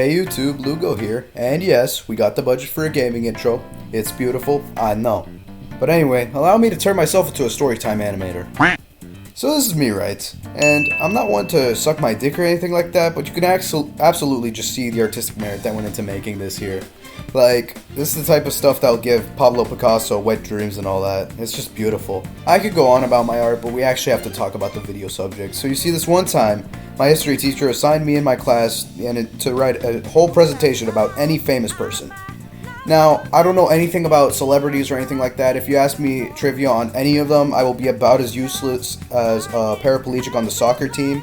Hey YouTube, Lugo here, and yes, we got the budget for a gaming intro. It's beautiful, I know. But anyway, allow me to turn myself into a storytime animator. So this is me, right? And I'm not one to suck my dick or anything like that, but you can absolutely just see the artistic merit that went into making this here. Like, this is the type of stuff that'll give Pablo Picasso wet dreams and all that. It's just beautiful. I could go on about my art, but we actually have to talk about the video subject. So you see, this one time, my history teacher assigned me and my class to write a whole presentation about any famous person. Now, I don't know anything about celebrities or anything like that. If you ask me trivia on any of them, I will be about as useless as a paraplegic on the soccer team.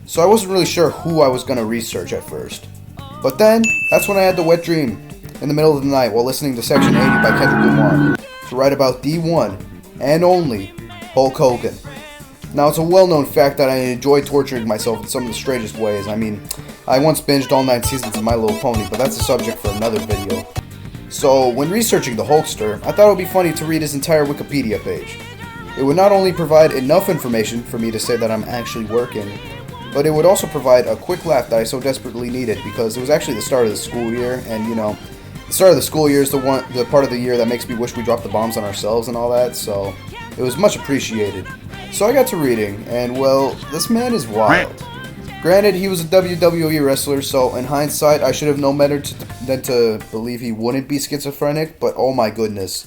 So I wasn't really sure who I was going to research at first. But then, that's when I had the wet dream in the middle of the night while listening to Section 80 by Kendrick Lamar to write about the one and only Hulk Hogan. Now, it's a well-known fact that I enjoy torturing myself in some of the strangest ways. I mean, I once binged all 9 seasons of My Little Pony, but that's a subject for another video. So, when researching the Hulkster, I thought it would be funny to read his entire Wikipedia page. It would not only provide enough information for me to say that I'm actually working, but it would also provide a quick laugh that I so desperately needed, because it was actually the start of the school year, and you know, the start of the school year is the part of the year that makes me wish we dropped the bombs on ourselves and all that, so it was much appreciated. So I got to reading, and well, this man is wild. Granted, he was a WWE wrestler, so in hindsight, I should have known better than to believe he wouldn't be schizophrenic, but oh my goodness.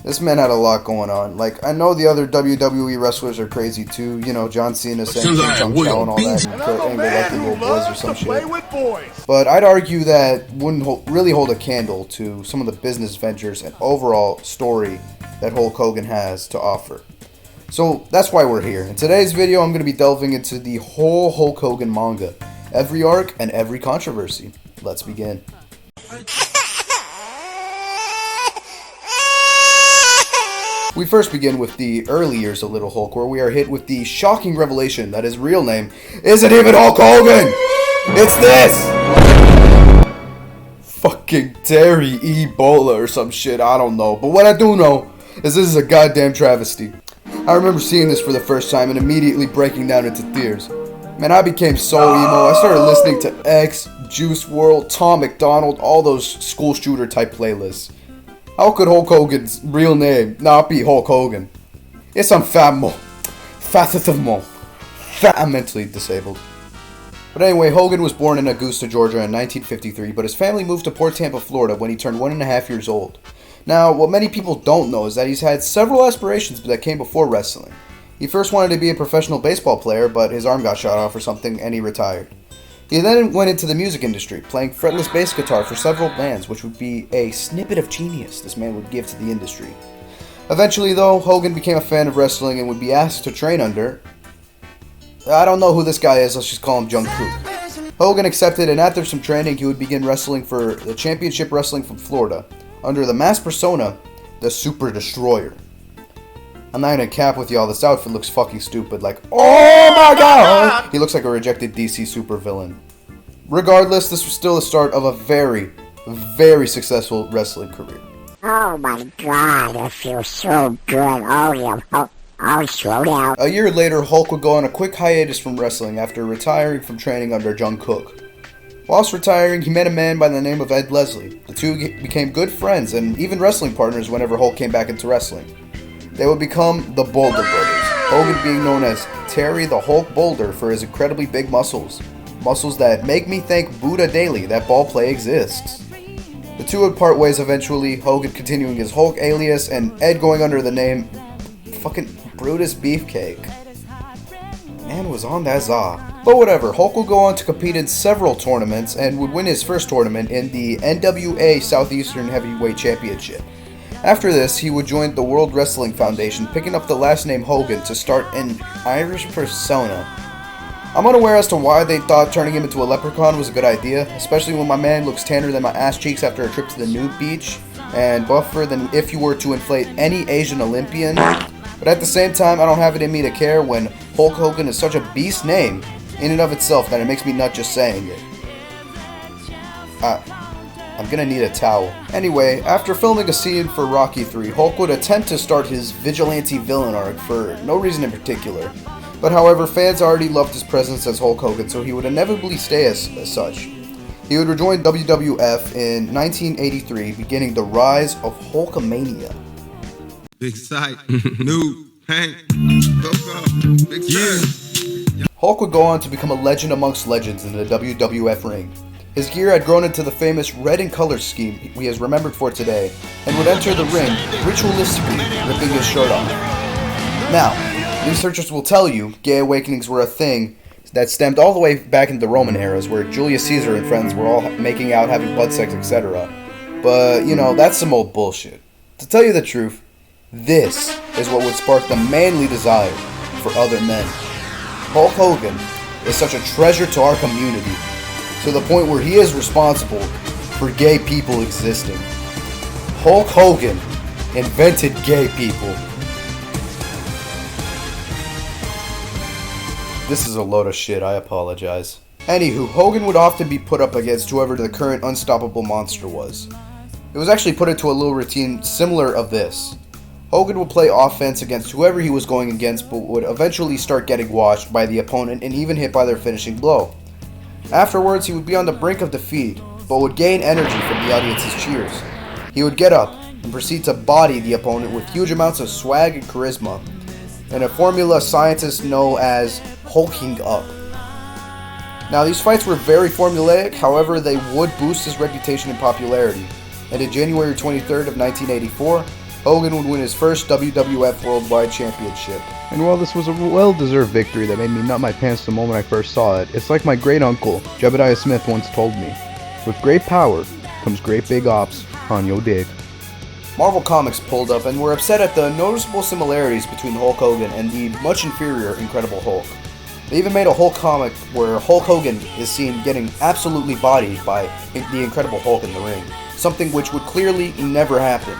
This man had a lot going on. Like, I know the other WWE wrestlers are crazy too, you know, John Cena, Sammy Chung Chao and all that, and Kurt Angle like the old boys or some shit. But I'd argue that wouldn't really hold a candle to some of the business ventures and overall story that Hulk Hogan has to offer. So that's why we're here. In today's video, I'm going to be delving into the whole Hulk Hogan manga, every arc and every controversy. Let's begin. We first begin with the early years of Little Hulk, where we are hit with the shocking revelation that his real name isn't even Hulk Hogan! It's this! Fucking Terry Ebola or some shit, I don't know. But what I do know is this is a goddamn travesty. I remember seeing this for the first time and immediately breaking down into tears. Man, I became so emo. I started listening to X, Juice WRLD, Tom McDonald, all those school shooter type playlists. How could Hulk Hogan's real name not be Hulk Hogan? Yes, I'm mentally disabled. But anyway, Hogan was born in Augusta, Georgia in 1953, but his family moved to Port Tampa, Florida when he turned 1.5 years old. Now, what many people don't know is that he's had several aspirations that came before wrestling. He first wanted to be a professional baseball player, but his arm got shot off or something, and he retired. He then went into the music industry, playing fretless bass guitar for several bands, which would be a snippet of genius this man would give to the industry. Eventually, though, Hogan became a fan of wrestling and would be asked to train under... I don't know who this guy is, let's just call him Jungkook. Hogan accepted, and after some training, he would begin wrestling for the Championship Wrestling from Florida, under the masked persona, the Super Destroyer. I'm not gonna cap with y'all, this outfit looks fucking stupid, like, oh my god! He looks like a rejected DC supervillain. Regardless, this was still the start of a very, very successful wrestling career. Oh my god, I feel so good. Slow down. A year later, Hulk would go on a quick hiatus from wrestling after retiring from training under Jungkook. Whilst retiring, he met a man by the name of Ed Leslie. The two became good friends and even wrestling partners whenever Hulk came back into wrestling. They would become the Boulder Brothers, Hogan being known as Terry the Hulk Boulder for his incredibly big muscles. Muscles that make me thank Buddha daily that ball play exists. The two would part ways eventually, Hogan continuing his Hulk alias and Ed going under the name fucking Brutus Beefcake. Man was on that za. But whatever, Hulk would go on to compete in several tournaments and would win his first tournament in the NWA Southeastern Heavyweight Championship. After this, he would join the World Wrestling Foundation, picking up the last name Hogan to start an Irish persona. I'm unaware as to why they thought turning him into a leprechaun was a good idea, especially when my man looks tanner than my ass cheeks after a trip to the nude beach, and buffer than if you were to inflate any Asian Olympian. But at the same time, I don't have it in me to care when Hulk Hogan is such a beast name in and of itself that it makes me nut just saying it. I'm gonna need a towel. Anyway, after filming a scene for Rocky 3, Hulk would attempt to start his vigilante villain arc for no reason in particular. But however, fans already loved his presence as Hulk Hogan, so he would inevitably stay as such. He would rejoin WWF in 1983, beginning the rise of Hulkamania. Big sight, new, Hank, Coco, big sight. Hulk would go on to become a legend amongst legends in the WWF ring. His gear had grown into the famous red and color scheme he is remembered for today, and would enter the ring ritualistically, ripping his shirt off. Now, researchers will tell you gay awakenings were a thing that stemmed all the way back into the Roman eras, where Julius Caesar and friends were all making out, having butt sex, etc. But, that's some old bullshit. To tell you the truth, this is what would spark the manly desire for other men. Hulk Hogan is such a treasure to our community, to the point where he is responsible for gay people existing. Hulk Hogan invented gay people. This is a load of shit, I apologize. Anywho, Hogan would often be put up against whoever the current unstoppable monster was. It was actually put into a little routine similar of this. Hogan would play offense against whoever he was going against, but would eventually start getting washed by the opponent and even hit by their finishing blow. Afterwards, he would be on the brink of defeat, but would gain energy from the audience's cheers. He would get up and proceed to body the opponent with huge amounts of swag and charisma, and a formula scientists know as hulking up. Now, these fights were very formulaic, however, they would boost his reputation and popularity, and in January 23rd of 1984, Hogan would win his first WWF Worldwide Championship. And while this was a well-deserved victory that made me nut my pants the moment I first saw it, it's like my great-uncle, Jebediah Smith, once told me, with great power comes great big ops on yo dig. Marvel Comics pulled up and were upset at the noticeable similarities between Hulk Hogan and the much inferior Incredible Hulk. They even made a Hulk comic where Hulk Hogan is seen getting absolutely bodied by the Incredible Hulk in the ring, something which would clearly never happen.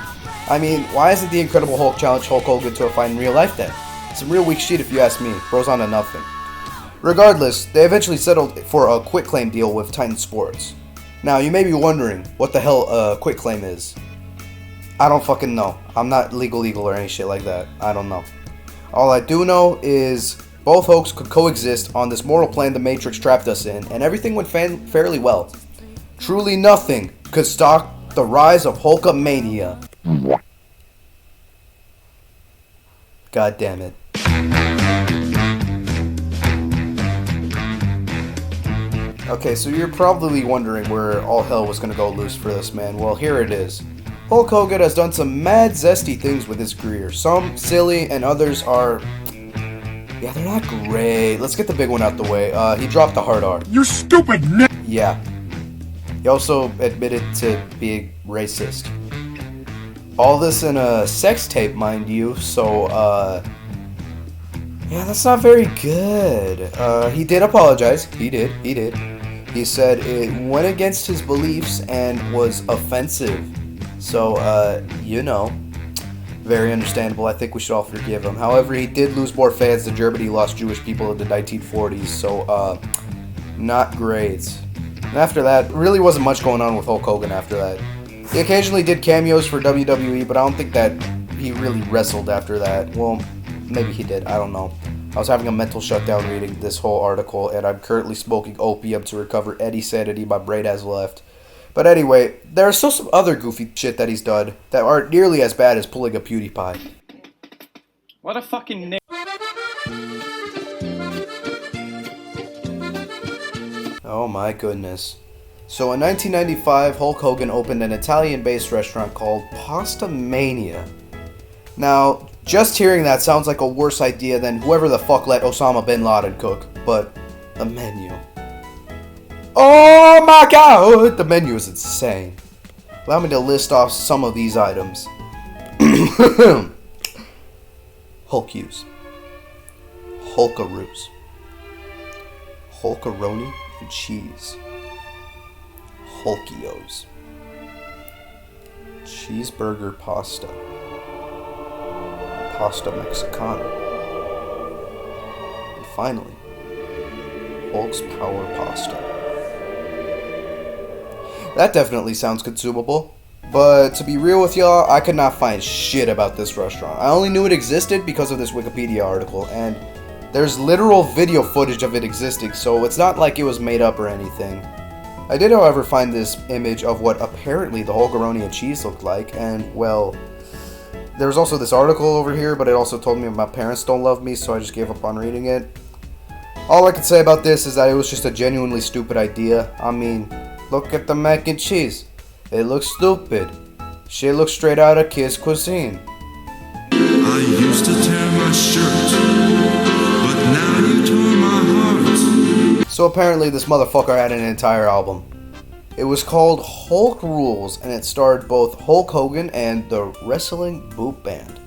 I mean, why isn't the Incredible Hulk challenge Hulk Hogan to a fight in real life then? Some real weak shit if you ask me. Bro's on to nothing. Regardless, they eventually settled for a quitclaim deal with Titan Sports. Now, you may be wondering what the hell a quitclaim is. I don't fucking know. I'm not legal or any shit like that. I don't know. All I do know is both Hulks could coexist on this mortal plane the Matrix trapped us in, and everything went fairly well. Truly nothing could stop the rise of Hulkamania. God damn it. Okay, so you're probably wondering where all hell was gonna go loose for this man. Well, here it is. Hulk Hogan has done some mad zesty things with his career. Some silly and others are... yeah, they're not great. Let's get the big one out the way. He dropped the hard R. You stupid n***! Yeah. He also admitted to being racist. All this in a sex tape, mind you, so, yeah, that's not very good. He did apologize. He did. He said it went against his beliefs and was offensive. So, very understandable. I think we should all forgive him. However, he did lose more fans than Germany lost Jewish people in the 1940s, so, not great. And after that, really wasn't much going on with Hulk Hogan after that. He occasionally did cameos for WWE, but I don't think that he really wrestled after that. Well, maybe he did. I don't know. I was having a mental shutdown reading this whole article, and I'm currently smoking opium to recover any sanity my brain has left. But anyway, there are still some other goofy shit that he's done that aren't nearly as bad as pulling a PewDiePie. What a fucking name. Oh my goodness. So in 1995, Hulk Hogan opened an Italian-based restaurant called Pastamania. Now, just hearing that sounds like a worse idea than whoever the fuck let Osama bin Laden cook, but the menu. Oh my god! The menu is insane. Allow me to list off some of these items. Hulkies. Hulkaroos. Hulkaroni and cheese. Hulkios. Cheeseburger pasta. Pasta Mexicana. And finally, Hulk's Power Pasta. That definitely sounds consumable. But to be real with y'all, I could not find shit about this restaurant. I only knew it existed because of this Wikipedia article, and there's literal video footage of it existing, so it's not like it was made up or anything. I did, however, find this image of what apparently the Hulkamania cheese looked like, and, well, there was also this article over here, but it also told me my parents don't love me, so I just gave up on reading it. All I can say about this is that it was just a genuinely stupid idea. I mean, look at the mac and cheese. It looks stupid. Shit looks straight out of kids' cuisine. I used to tear my shirt, but now you tore my heart. So apparently this motherfucker had an entire album. It was called Hulk Rules, and it starred both Hulk Hogan and the Wrestling Boot Band.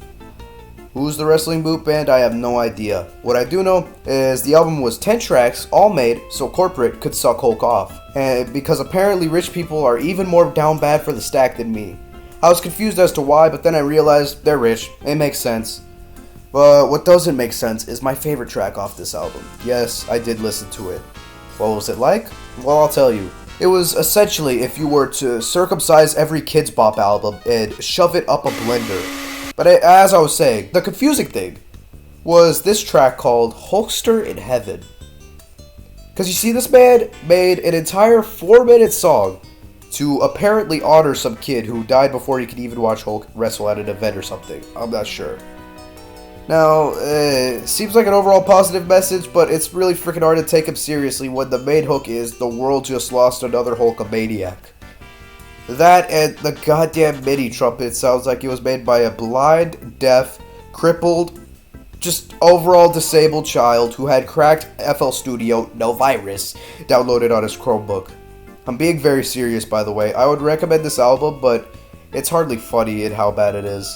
Who's the Wrestling Boot Band? I have no idea. What I do know is the album was 10 tracks, all made so corporate could suck Hulk off. And because apparently rich people are even more down bad for the stack than me. I was confused as to why, but then I realized they're rich. It makes sense. But what doesn't make sense is my favorite track off this album. Yes, I did listen to it. What was it like? Well, I'll tell you. It was essentially if you were to circumcise every Kidz Bop album and shove it up a blender. But as I was saying, the confusing thing was this track called Hulkster in Heaven. Because you see, this man made an entire 4-minute song to apparently honor some kid who died before he could even watch Hulk wrestle at an event or something. I'm not sure. Now, seems like an overall positive message, but it's really freaking hard to take him seriously when the main hook is the world just lost another Hulkamaniac. That and the goddamn MIDI trumpet sounds like it was made by a blind, deaf, crippled, just overall disabled child who had cracked FL Studio, no virus, downloaded on his Chromebook. I'm being very serious, by the way. I would recommend this album, but it's hardly funny in how bad it is.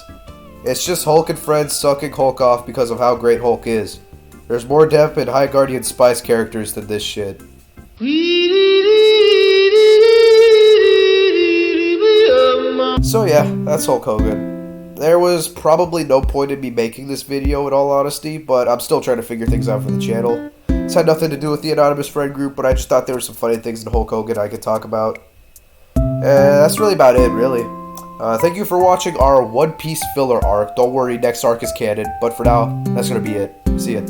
It's just Hulk and friends sucking Hulk off because of how great Hulk is. There's more depth and High Guardian Spice characters than this shit. So yeah, that's Hulk Hogan. There was probably no point in me making this video in all honesty, but I'm still trying to figure things out for the channel. This had nothing to do with the anonymous friend group, but I just thought there were some funny things in Hulk Hogan I could talk about. That's really about it, really. Thank you for watching our One Piece filler arc. Don't worry, next arc is canon, but for now, that's gonna be it. See ya.